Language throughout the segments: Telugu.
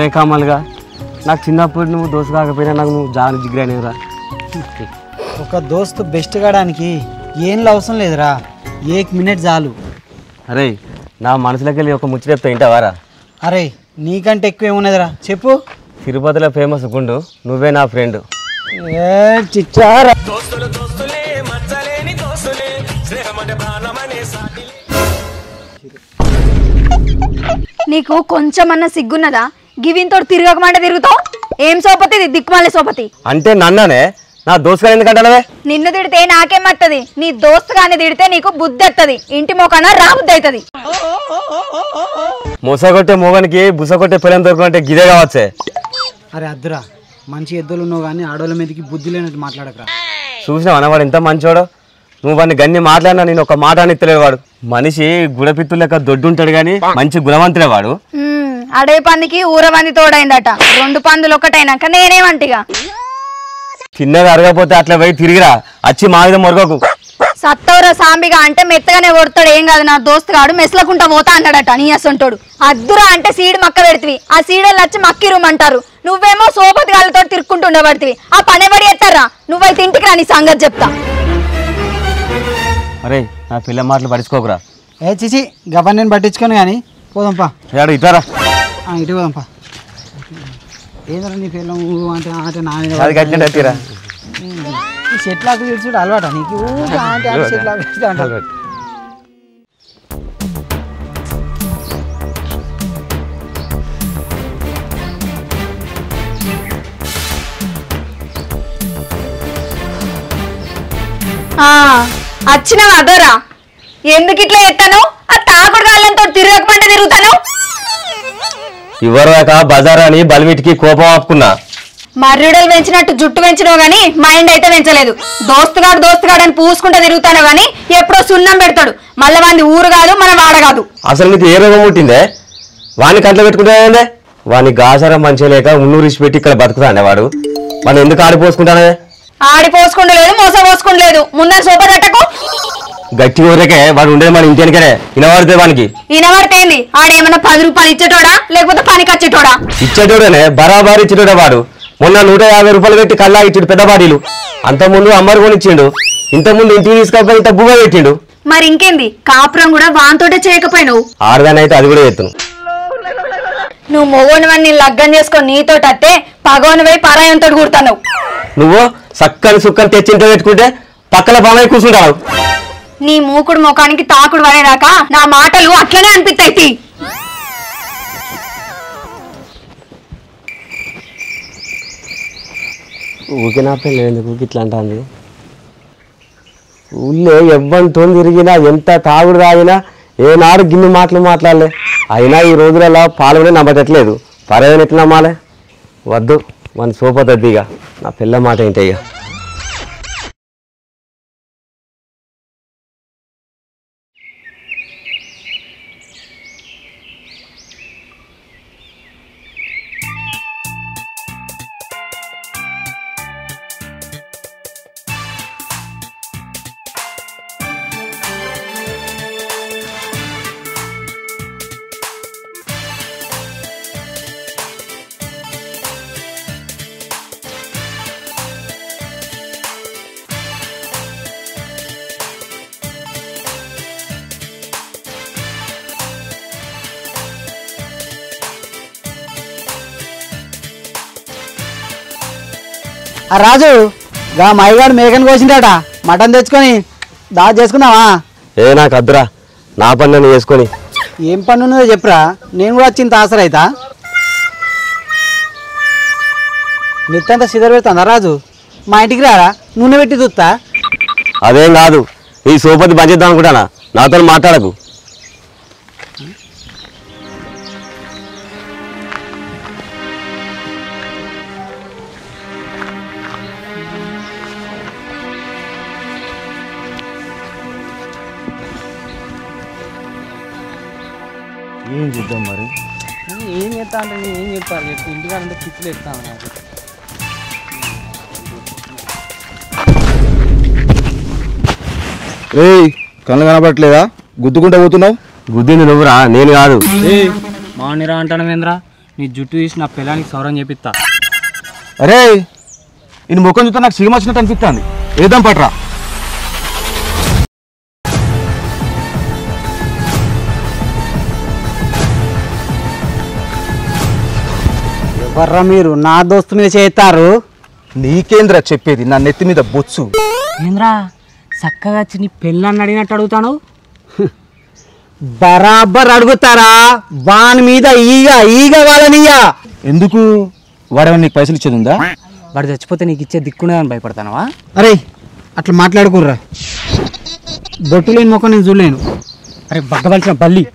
అరే కామల్గా నాకు చిన్నప్పుడు నువ్వు దోస్తు కాకపోయినా నాకు నువ్వు జాని జిగ్రైనరా. ఒక దోస్తు బెస్ట్ కావడానికి ఏం అవసరం లేదురా, 1 మినిట్ చాలు. అరే నా మనసులోకి వెళ్ళి ఒక ముచ్చట చెప్తా వింటావారా? అరే నీకంటే ఎక్కువ ఏమున్నదిరా చెప్పు. తిరుపతిలో ఫేమస్ గుండు నువ్వే నా ఫ్రెండ్. చిచ్చారా నీకు కొంచెమన్నా సిగ్గున్నదా? గివింతో తిరగకమంటే తిరుగుతావు. ఏం సోపతి ఇది? దిక్కుమాలే సోపతి అంటే నన్ననే నా దోస్తుగా ఎందుకంటే నిన్ను తిడితే నాకేమత్తది? నీ దోస్తుగానే తిడితే నీకు బుద్ధి వస్తుంది, ఇంటి మోకన రాబుద్ధి అవుతుంది. మొసగొట్టే మోగనికి బుసగొట్టే పిల్లని దొరకంటే గిదే కావచ్చే. అరే అద్దురా, మంచి ఎద్దులు ఉన్నావు కానీ ఆడోళ్ళ మీదకి బుద్ధి లేనట్టు మాట్లాడకరా. చూసినావు అన్నవాడు ఎంత మంచోడో. నువ్వు వాడిని గన్ని మాట్లాడినా నేను ఒక మాట అని తెలియదు. వాడు మనిషి గుడపిత్తు లెక్క దొడ్డుంటాడు కానీ మంచి గుణవంతుడే వాడు. అడే పందికి ఊర పంది తోడైందట. 2 పందులు ఒక్కటైనాక నేనేమంటిగా చిన్నగా అరగపోతే అట్లా పోయి తిరిగిరా, వచ్చి మా మీద మొరగకు. సత్తవర సాంబిగా అంటే మెత్తగానే కొడతాడు. ఏం కాదు, నా దోస్తుగాడు మెస్లకుంటా పోతా అన్నాడట. నీ అసంటోడు అద్దురా అంటే సీడ్ మక్క పెడితివి, ఆ సీడలు వచ్చి మక్కిరుమంటారు. నువ్వేమో సోపతి గాళ్ళతో తిరుక్కుంటుండబడితివి. ఆ పనేబడి ఎత్తారా? నువ్వైతే ఇంటికి రా, నీ సంగతి చెప్తా. అరే నా పిల్ల మాటలు పడుచుకోకురా. చిచి గబన్ నేను పట్టించుకోను కానీ పోదాంపా. ఇటారా ఇటు పోదాంపా. ఏదరా నీ పిల్ల అంటే అంటే నా తీరా చెట్లాకు చూడు అలవాట నీకు. చెట్లాకు వచ్చినావు అదోరా. ఎందుకు ఇట్లా ఎత్తాను? ఆ తాకుడు గాళ్ళంతో తిరగకమంటే తిరుగుతాను. ఇవ్వరాక బజార్ అని బలిమిటికి కోపం ఆపుకున్నా. మర్రుడలు పెంచినట్టు జుట్టు పెంచినావు గానీ మైండ్ అయితే పెంచలేదు. దోస్తుగాడు అని పూసుకుంటా తిరుగుతాను గానీ ఎప్పుడో సున్నం పెడతాడు. మళ్ళీ వాడిని ఊరు కాదు మన వాడ కాదు. అసలు నీకు ఏ రోగం పుట్టిందే? వాడిని కంట్లో పెట్టుకుంటానే. వాడిని గాసారం మంచిగా లేక ఉన్నూరు ఇచ్చి పెట్టి ఇక్కడ బతుకుతానే వాడు. వాడిని ఎందుకు ఆడిపోసుకుంటానే? ఆడిపోసుకుంటలేదు, మోస పోసుకుంటలేదు. ముందర సోపదట్టకు గట్టి ఊరకే వాడు ఉండేది మన ఇంటి వెనకనే. వినబడితే వానికి వినబడితేంది? ఆడేమన్నా 10 రూపాయలు ఇచ్చేటోడా లేకపోతే పనికి వచ్చేటోడా? ఇచ్చేటోడనే, బరాబర్ ఇచ్చేటోడే వాడు. మొన్న 150 రూపాయలు పెట్టి కల్లా ఇచ్చాడు పెద్ద బాడీలు. అంతకుముందు అమ్మరు కొనిచ్చిండు, ఇంతకుముందు ఇంటికి తీసుకపోయి ఇంత బువ్వ పెట్టిండు. మరి ఇంకేంది, కాపురం కూడా వాంతోటే చేయకపోయినావు. ఆడదానైతే అది కూడా ఎత్తును. నువ్వు మొగోనివని లగ్గం చేసుకొని నీతోటి అత్తే పగోని పోయి పరాయంతో కూడతావు. నువ్వు సక్కని సుక్కని తెచ్చింటో పెట్టుకుంటే పక్కల బాగా కూర్చుంటావు. నీ మూకుడు ముఖానికి తాకుడు పడేదాకా నా మాటలు అట్లనే అనిపిస్తాయి. ఊకే నా పిల్ల ఎందుకు ఇట్లా అంటుంది? ఊళ్ళో ఎవ్వరితో తిరిగినా ఎంత తాగుడు తాగినా ఏనాడు గిన్నె మాటలు మాట్లాడలే. అయినా ఈ రోజులలో పాలనే నమ్మటట్లేదు. పరవేని ఎట్లా నమ్మాలే? వద్దు, మన సోపతద్ది. ఇక నా పిల్ల మాట ఏంటి? ఇక రాజు గా మైగాడు మేకను కోసిండట, మటన్ తెచ్చుకొని దాచి చేసుకున్నావా? ఏ నాకు అద్దురా, నా పని నన్ను చేసుకొని. ఏం పని ఉన్నదో చెప్పురా, నేను కూడా వచ్చింది ఆసరైతా. నెత్తంతా సిదర్ పెడుతుందా రాజు? మా ఇంటికి రారా, నూనె పెట్టి చూస్తా. అదేం కాదు, ఈ సోపతి బంధిద్దాం అనుకుంటానా, నాతో మాట్లాడకు. ఏం చేద్దాం మరి? ఏం చేస్తా అంటే ఏం చెప్తారు చెప్పి, ఇంటికాడంటే పిచ్చిలు ఎత్తాను నాకు. కళ్ళు కనబడట్లేదా? గుద్దుకుంటా పోతున్నావు? గుద్దింది నువ్వురా, నేను కాదు. మానిరా అంటాను ఏంద్రా? నీ జుట్టు తీసి నా పిల్లానికి సౌరం చేపిస్తా. అరే ఈయన ముఖం చూస్తే నాకు సిగమ వచ్చినట్టు అనిపిస్తుంది. ఏదాం పట్రా. ఎవర్రా మీరు నా దోస్తు మీద చేస్తారు? నీకేంద్రా చెప్పేది, నా నెత్తి మీద బొచ్చు. ఏంద్రా చక్కగా వచ్చి నీ పెళ్ళాన్ని అడిగినట్టు అడుగుతాను. బరాబర్ అడుగుతారా? వాని మీద ఈగ వాళ్ళనియా. ఎందుకు? వాడేమన్నా నీకు పైసలు ఇచ్చేది ఉందా? వాడు చచ్చిపోతే నీకు ఇచ్చే దిక్కునేదని భయపడతానవా? అరే అట్లా మాట్లాడుకుర్రా. బొట్టు లేని ముఖం నేను చూడలేను. అరే బగ్గవలసిన బల్లి,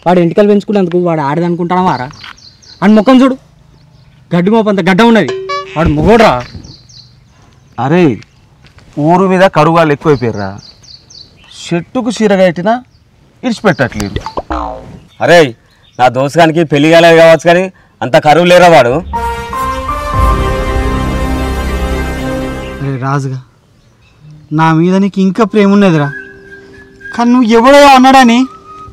వాడు ఎంటికలు పెంచుకున్నందుకు వాడు ఆడదనుకుంటానవా రా? అని ముఖం చూడు, గడ్డి మోపంత గడ్డ ఉన్నది. వాడు మొగోడ్రా. అరే ఊరు మీద కరువాళ్ళు ఎక్కువైపోయారా. చెట్టుకు చీరగట్టినా ఇడిచిపెట్టట్లేదు. అరే నా దోసుగానికి పెళ్లి కాలేదు కావచ్చు కానీ అంత కరువు లేరా వాడు. అరే రాజుగా, నా మీద నీకు ఇంకా ప్రేమ ఉన్నదిరా. కానీ నువ్వు ఎవడో అన్నాడని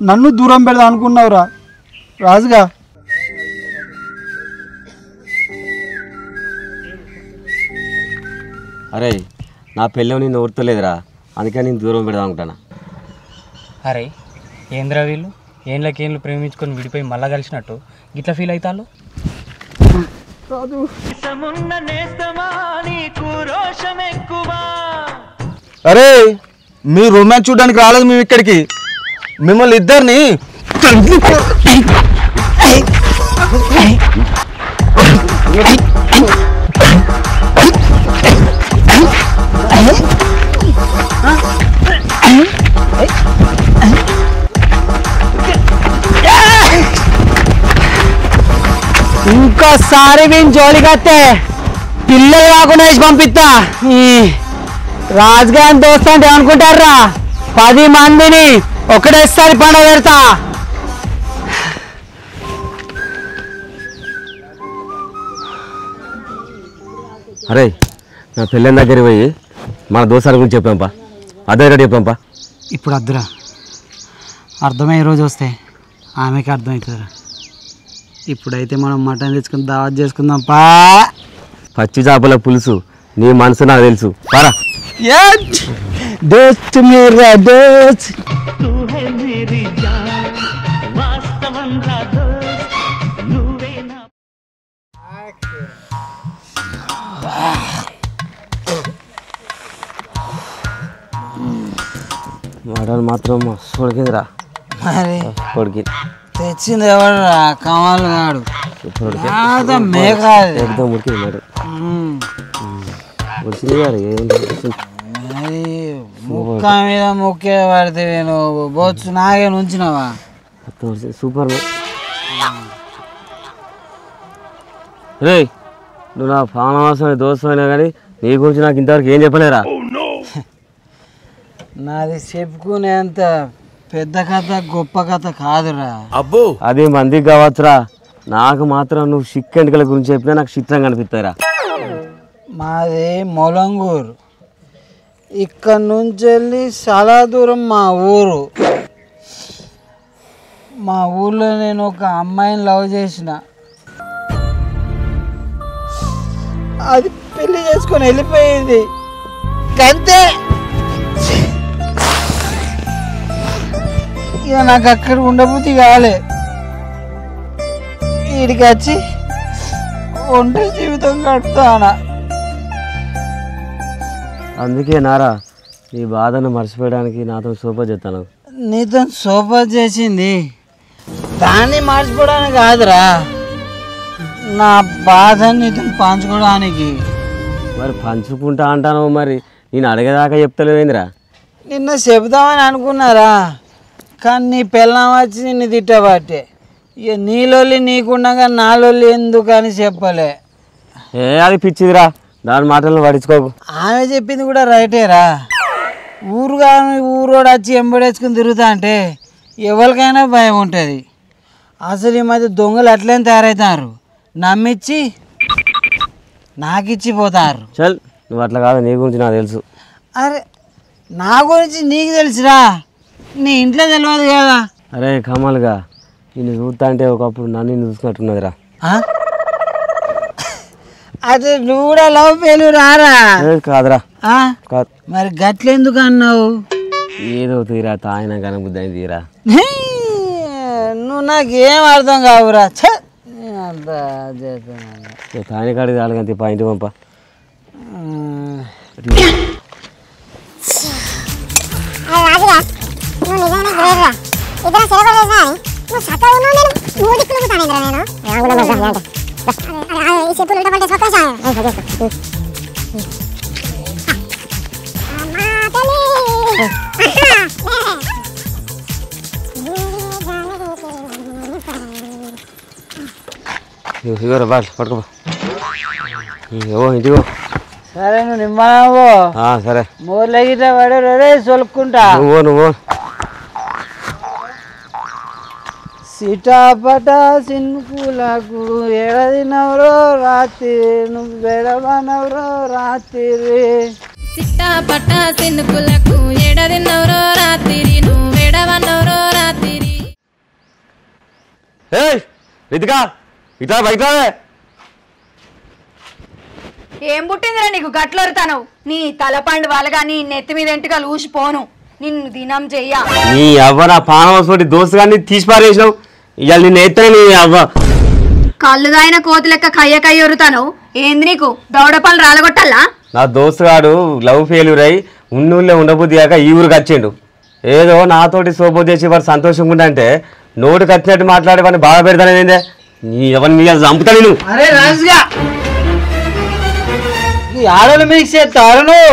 నన్ను దూరం పెడదా అనుకున్నావురా రాజుగా. అరే నా పెళ్ళి నిన్ను ఊర్తలేదురా, అందుకే నేను దూరం పెడదాం అనుకుంటాను. అరే ఏంద్రా వీళ్ళు ఏండ్లకేండ్లు ప్రేమించుకొని విడిపోయి మళ్ళా కలిసినట్టు ఇట్లా ఫీల్ అవుతాళ్ళు. అరే మీ రొమాన్స్ చూడడానికి రాలేదు మేము ఇక్కడికి. మిమ్మల్ని ఇద్దరిని ఇంకోసారి మేము జోలికత్తే పిల్లలు కాకుండా వేసి పంపిస్తా. ఈ రాజుగారి దోస్తు అంటే ఏమనుకుంటారా? 10 మందిని ఒకటేసారి పండుగ పెడతా. అరే నా పెళ్ళని దగ్గర పోయి మన దోసాల గురించి చెప్పాంపా, అదే రెడీ చెప్పాంపా. ఇప్పుడు అద్దురా, అర్థమయ్యే రోజు వస్తే ఆమెకి అర్థమవుతుందిరా. ఇప్పుడైతే మనం మటన్ తెచ్చుకుని దావత్ చేసుకుందాంపా. పచ్చి చేపల పులుసు నీ మనసు నాకు తెలుసు. పారా దోస్త్ మీరా దోస్త్. మటన్ మాత్రం ఉడికిందిరా. మరి ఉడికింది. తెచ్చింది ఎవరురా? కమాల్ గాడు. మేక ఎగ్దం ఉడికింది మటన్. వచ్చింది గారు మరి ముక్క మీద ముక్కే పడితే నువ్వు బొచ్చు నాగే నుంచినావా? సూపర్. రే నువ్వు నా పానవాసం దోసం అయినా కానీ నీ గురించి నాకు ఇంతవరకు ఏం చెప్పలేరా? నాది చెప్పుకునేంత పెద్ద కథ గొప్ప కథ కాదురా. అబ్బో అది మందికి కావచ్చురా, నాకు మాత్రం నువ్వు చిక్కెంటికల గురించి చెప్పినా నాకు చిత్రంగా అనిపిస్తాయిరా. మాది మొలంగూరు. ఇక్కడ నుంచి వెళ్ళి చాలా దూరం మా ఊరు. మా ఊర్లో నేను ఒక అమ్మాయిని లవ్ చేసిన. అది పెళ్లి చేసుకొని వెళ్ళిపోయింది. అంతే. ఇక నాకు అక్కడ ఉండబుద్ధి కాలే. వీడికి వచ్చి ఒంటరి జీవితం గడుపుతానా. అందుకే నారా నీ బాధను మర్చిపోయడానికి నాతో సూపర్ చెప్తాను. నీతో సూపర్ చేసింది దాన్ని మర్చిపోవడానికి కాదురా, నా బాధని నీతో పంచుకోవడానికి. మరి పంచుకుంటా అంటాను, మరి నేను అడిగేదాకా చెప్తలేవేందిరా? నిన్న చెబుదామని అనుకున్నారా, కానీ నీ పిల్లం వచ్చి నిన్ను తిట్టబట్టే. ఇక నీలోళ్ళి నీకుండగా నాలోళ్ళి ఎందుకని చెప్పలే. అది పిచ్చిదిరా, దాని మాటలను పడించుకోకు. ఆమె చెప్పింది కూడా రైటేరా. ఊరుగా ఊరోడు వచ్చి ఎంబడేసుకుని తిరుగుతా అంటే ఎవరికైనా భయం ఉంటుంది. అసలు ఈ మధ్య దొంగలు అట్లనే తయారవుతారు. నమ్మిచ్చి నాకిచ్చి పోతారు. చల్ నువ్వు అట్లా కాదు, నీ గురించి నాకు తెలుసు. అరే నా గురించి నీకు తెలుసురా, నీ ఇంట్లో తెలియదు కదా. అరే కమల్గా నిన్ను చూస్తా అంటే ఒకప్పుడు నన్ను చూసినట్టున్నదిరా. అదే నువ్వు కూడా లవ్ పేలు రారా? కాదురా కాదు. మరి గట్లెందుకు అన్నావు? ఏదో తీరా తాగిన కానీ బుద్ధి అయింది తీరా. నువ్వు నాకేం అర్థం కావురా. తాగిన కాడికి చాలు కానీ పాయింట్ పంప. ఇదిగోరా బాగా పట్టుకో. ఏవో ఇంటికో. సరే నువ్వు నిమ్మవో. సరే మూర్ల గిట్ల పడే రే సొలుక్కుంటా. నువ్వు సిటాపట సిన్కులకు ఎడదినవరో రాత్రి నువ్వు బెడవనవరో రాత్రి. సిటాపట సిన్కులకు ఎడదినవరో రాత్రి నువ్వు బెడవనవరో రాత్రి. రితికా ఇట్లా బయట ఏం పుట్టిందిరా నీకు గట్లొరుతాను? నీ తలపండు వాళ్ళగా నీ నెత్తి మీద ఎంటుకలు ఊసిపోను. నిన్ను దినం చెయ్య. నీ అవ్వ నా పానవసోటి దోస్తు కానీ తీసి పారేసినావు. ఇవాళ నిన్ను ఎత్తాను నీ అవ్వ. కళ్ళు దాయిన కోతి లెక్క కయ్య ఒరుతాను. ఏంది నీకు దౌడపాలు రాలగొట్టాలా? నా దోస్తుగాడు లవ్ ఫెయిల్యూర్ అయి ఉన్నూళ్ళే ఉండబుద్ధి కాక ఈ ఊరికి వచ్చిండు. ఏదో నాతోటి సోబో చేసి వాడు సంతోషంగా ఉండంటే నోటుకు వచ్చినట్టు మాట్లాడే వాడిని బాగా పెడతానేందే. నీ ఎవరిని చంపుతా నేను. అరే రాజుగా ఈ ఆడలు మీకు చేస్తారు నువ్వు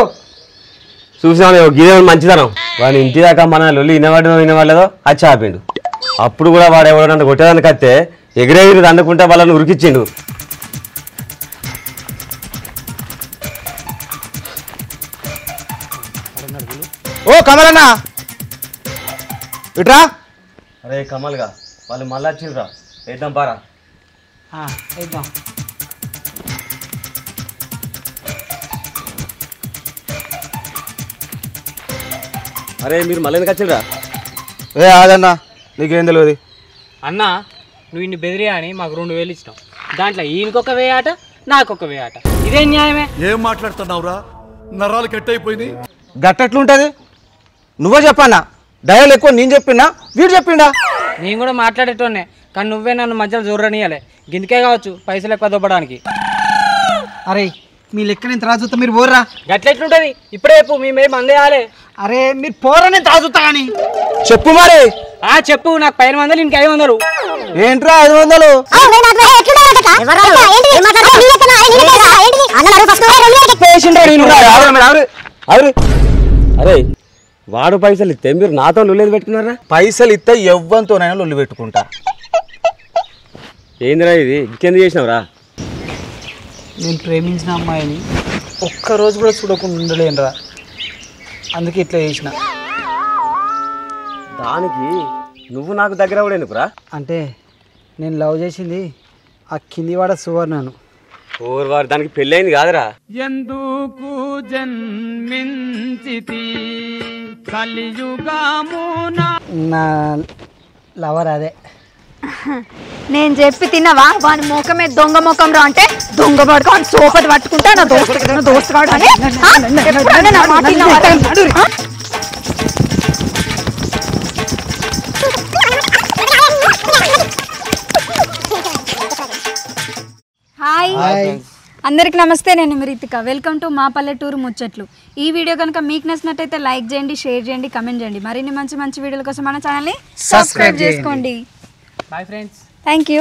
చూసినా గిదే మంచిదనం. వాడిని ఇంటి దాకా మన లొల్లి వినవాడలేదో అది ఆపిండు. అప్పుడు కూడా వాడు ఎవడన్నా కొట్టేదానికి వస్తే ఎగిరేగిరి దండుకుంటే వాళ్ళని ఉరికిచ్చిండు. ఓ కమలన్నా ఇట్రా. అరే కమల్గా వాళ్ళు మళ్ళీ వచ్చిండ్రా. వేద్దాం పారా. వేద్దాం. అరే మీరు మళ్ళీ ఎందుకు వచ్చిండ్రా? ఆదన్నా నీకేం తెలియదు. అన్న నువ్వు ఇన్ని బెదిరియా అని మాకు 2000 ఇచ్చినావు. దాంట్లో ఈయనకొక వేయాట నాకొక వేయాట. ఇదేం న్యాయమే? ఏం మాట్లాడుతున్నావురా? నరాలు కట్ అయిపోయింది. గట్టెట్లుంటది? నువ్వే చెప్పన్నా. డయల్ ఎక్కువ నేను చెప్పినా వీడు చెప్పిండా? నేను కూడా మాట్లాడేటోనే కానీ నువ్వే నన్ను మధ్యలో జోరనియాలే. గిందుకే కావచ్చు పైసలు ఎక్కువ దొబ్బడానికి. అరే మీ లెక్క నేను త్రాజుతా మీరు పోర్రా. గట్లెట్లుంటది ఇప్పుడే చెప్పు. మేమేం అందేయాలి. అరే మీరు పోరా నేను త్రాజుతా కానీ. చెప్పు మరి. చెప్పు. నాకు 500 ఇంక 500. ఏంట్రా 500? అరే వాడు పైసలు ఇస్తే మీరు నాతో లొల్లేది పెట్టుకున్నారా? పైసలు ఇస్తే ఎవ్వంతోనైనా లొల్లి పెట్టుకుంటా. ఏందిరా ఇది? ఇంకెందుకు చేసినావురా? నేను ప్రేమించిన అమ్మాయిని ఒక్కరోజు కూడా చూడకుండా ఉండలేనురా. అందుకే ఇట్లా చేసిన. దానికి నువ్వు నాకు దగ్గర కూడా ఎందుకురా? అంటే నేను లవ్ చేసింది ఆ కిందివాడ సువర్ణను. వాడు దానికి పెళ్ళయింది కాదురా. ఎందుకు జన్మించితి కలియుగమున. నా లవర్ అదే. నేను చెప్పి తిన్నావా? వాని ముఖమే దొంగ ముఖం రా అంటే దొంగ పడుకో సోపతి పట్టుకుంటా నా దోస్తు కాడు అని. హాయ్ అందరికి నమస్తే. నేను రితిక. వెల్కమ్ టు మా పల్లెటూరు ముచ్చట్లు. ఈ వీడియో కనుక మీకు నచ్చినట్టయితే లైక్ చేయండి, షేర్ చేయండి, కమెంట్ చేయండి. మరిన్ని మంచి మంచి వీడియోల కోసం మన ఛానల్ని సబ్స్క్రైబ్ చేసుకోండి. Bye friends. Thank you.